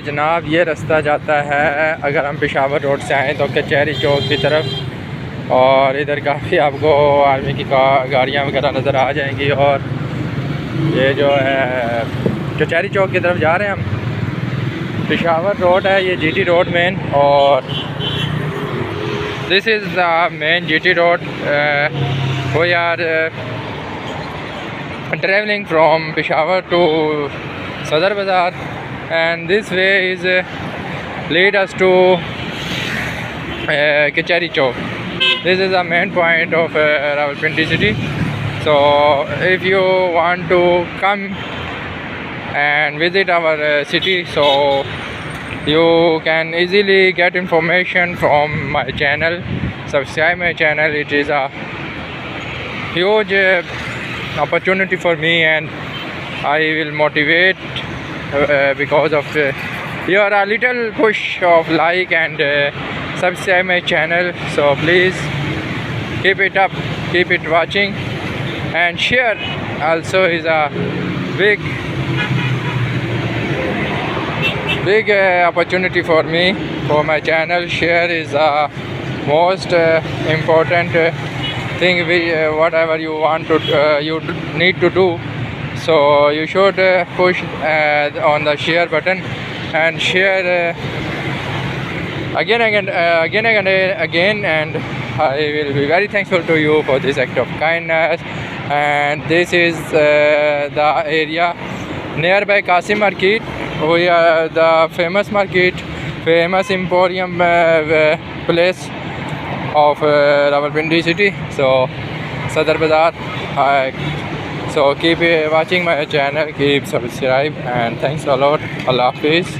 जनाब ये रास्ता जाता है, अगर हम पेशावर रोड से आएँ तो कचहरी चौक की तरफ, और इधर काफ़ी आपको आर्मी की गाड़ियाँ वगैरह नज़र आ जाएंगी। और ये जो है कचहरी चौक की तरफ जा रहे हैं हम। पेशावर रोड है ये, जीटी रोड मेन, और this is the main GT road. We are traveling from Peshawar to Sadar Bazaar, and this way is lead us to Kachhari Chowk. This is the main point of Rawalpindi city. So if you want to come and visit our city, so you can easily get information from my channel. Subscribe my channel. It is a huge opportunity for me, and I will motivate because of your a little push of like and subscribe my channel. So please keep it up, keep it watching, and share also is a big opportunity for me, for my channel. Share is the most important thing. Whatever you want to you need to do, so you should push on the share button and share again, and I will be very thankful to you for this act of kindness. And this is the area nearby Kasim Market. We are the famous market, famous emporium place of Rawalpindi city, so Sadar Bazaar. So keep watching my channel, keep subscribe, and thanks a lot. Allah Hafiz.